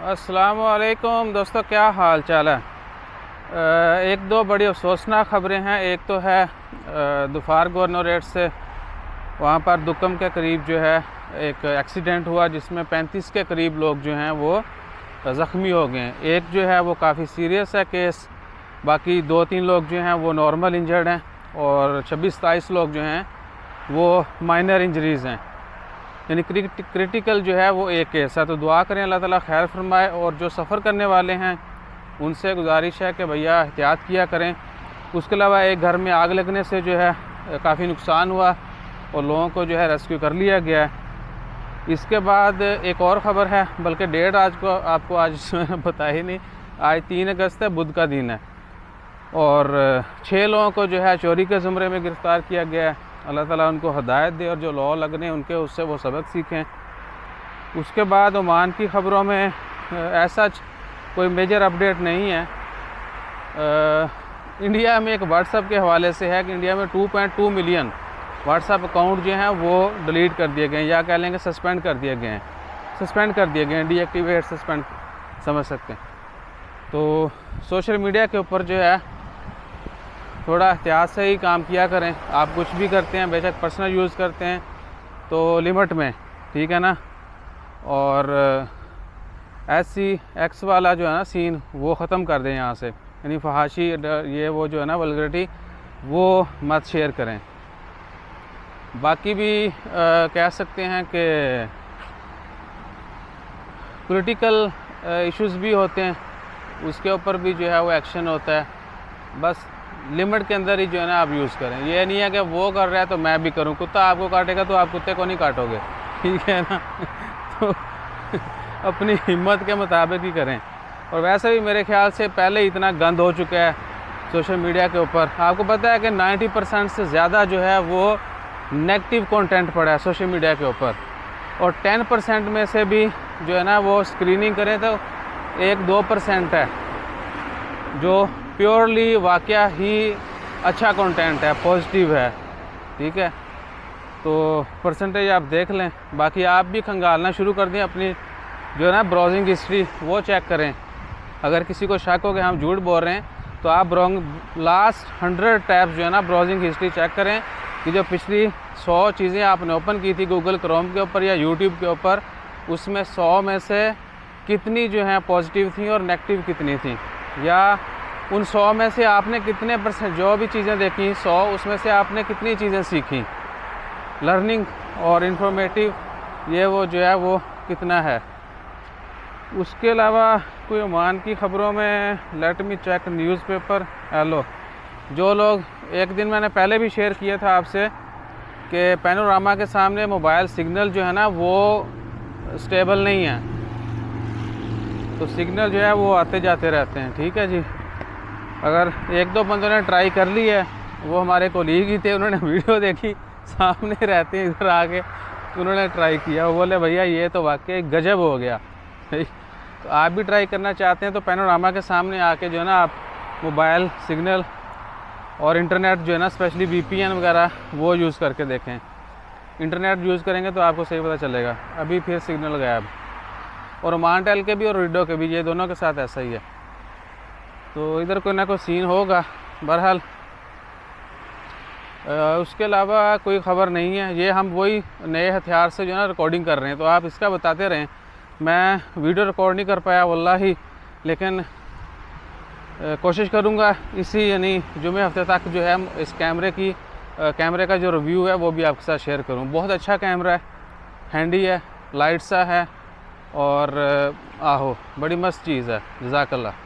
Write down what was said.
अस्सलामुअलैकुम दोस्तों, क्या हाल चाल है। एक दो बड़ी अफसोसनाक खबरें हैं। एक तो है दुफार गवर्नरेट से वहाँ पर दुकम के करीब जो है एक एक्सीडेंट हुआ जिसमें 35 के करीब लोग जो हैं वो ज़ख्मी हो गए हैं। एक जो है वो काफ़ी सीरियस है केस, बाकी 2-3 लोग जो हैं वो नॉर्मल इंजर्ड हैं और 26-27 लोग जो हैं वो माइनर इंजरीज़ हैं, यानी क्रिटिकल जो है वो एक केस है। तो दुआ करें अल्लाह ताला खैर फरमाए। और जो सफ़र करने वाले हैं उनसे गुजारिश है कि भैया एहतियात किया करें। उसके अलावा एक घर में आग लगने से जो है काफ़ी नुकसान हुआ और लोगों को जो है रेस्क्यू कर लिया गया है। इसके बाद एक और ख़बर है, बल्कि डेट आज को आपको आज मैंने बताया ही नहीं। आज 3 अगस्त है, बुध का दिन है और 6 लोगों को जो है चोरी के ज़ुमरे में गिरफ़्तार किया गया है। अल्लाह ताला उनको हदायत दे और जो लॉ लगने उनके उससे वो सबक सीखें। उसके बाद ओमान की ख़बरों में ऐसा कोई मेजर अपडेट नहीं है। इंडिया में एक व्हाट्सएप के हवाले से है कि इंडिया में 2.2 मिलियन व्हाट्सएप अकाउंट जो हैं वो डिलीट कर दिए गए हैं, या कह लेंगे सस्पेंड कर दिए गए हैं। डीएक्टिवेट सस्पेंड समझ सकते हैं। तो सोशल मीडिया के ऊपर जो है थोड़ा एहतियात से ही काम किया करें। आप कुछ भी करते हैं, बेशक पर्सनल यूज़ करते हैं तो लिमिट में, ठीक है ना। और SCX वाला जो है ना सीन वो ख़त्म कर दें यहाँ से, यानी फहाशी ये वो जो है ना वल्गरिटी वो मत शेयर करें। बाकी भी कह सकते हैं कि पॉलिटिकल इश्यूज़ भी होते हैं, उसके ऊपर भी जो है वो एक्शन होता है। बस लिमिट के अंदर ही जो है ना आप यूज़ करें। ये नहीं है कि वो कर रहा है तो मैं भी करूं। कुत्ता आपको काटेगा तो आप कुत्ते को नहीं काटोगे, ठीक है ना। तो अपनी हिम्मत के मुताबिक ही करें। और वैसे भी मेरे ख्याल से पहले ही इतना गंद हो चुका है सोशल मीडिया के ऊपर। आपको पता है कि 90% से ज़्यादा जो है वो नेगेटिव कंटेंट पड़ा है सोशल मीडिया के ऊपर, और 10% में से भी जो है ना वो स्क्रीनिंग करें तो 1-2% है जो प्योरली वाकया ही अच्छा कंटेंट है, पॉजिटिव है, ठीक है। तो परसेंटेज आप देख लें। बाकी आप भी खंगालना शुरू कर दें, अपनी जो है ना ब्राउजिंग हिस्ट्री वो चेक करें। अगर किसी को शक हो कि हम झूठ बोल रहे हैं तो आप लास्ट 100 टैब्स जो है ना ब्राउजिंग हिस्ट्री चेक करें कि जो पिछली 100 चीज़ें आपने ओपन की थी गूगल क्रोम के ऊपर या यूट्यूब के ऊपर, उसमें 100 में से कितनी जो है पॉजिटिव थी और नेगेटिव कितनी थी, या उन 100 में से आपने कितने % जो भी चीज़ें देखी 100 उसमें से आपने कितनी चीज़ें सीखी, लर्निंग और इंफॉर्मेटिव ये वो जो है वो कितना है। उसके अलावा कोई ओमान की ख़बरों में let me check newspaper. Hello, जो लोग एक दिन मैंने पहले भी शेयर किया था आपसे कि पैनोरामा के सामने मोबाइल सिग्नल जो है ना वो स्टेबल नहीं है, तो सिग्नल जो है वो आते जाते रहते हैं, ठीक है जी। अगर 1-2 बंदों ने ट्राई कर ली है, वो हमारे कोलीग ही थे, उन्होंने वीडियो देखी, सामने रहते हैं इधर आके, तो उन्होंने ट्राई किया, वो बोले भैया ये तो वाकई गजब हो गया। तो आप भी ट्राई करना चाहते हैं तो पैनोरामा के सामने आके जो है ना आप मोबाइल सिग्नल और इंटरनेट जो है ना स्पेशली VPN वगैरह वो यूज़ करके देखें। इंटरनेट यूज़ करेंगे तो आपको सही पता चलेगा। अभी फिर सिग्नल गायब, और ओमान टेल के भी और रीडो के भी, ये दोनों के साथ ऐसा ही है। तो इधर कोई ना कोई सीन होगा। बहरहाल उसके अलावा कोई ख़बर नहीं है। ये हम वही नए हथियार से जो है ना रिकॉर्डिंग कर रहे हैं, तो आप इसका बताते रहें। मैं वीडियो रिकॉर्ड नहीं कर पाया वल्लाही, लेकिन कोशिश करूँगा इसी यानी जुमे हफ्ते तक जो है इस कैमरे का जो रिव्यू है वो भी आपके साथ शेयर करूँ। बहुत अच्छा कैमरा है, हैंडी है, लाइट सा है और आहो बड़ी मस्त चीज़ है। जज़ाकल्लाह।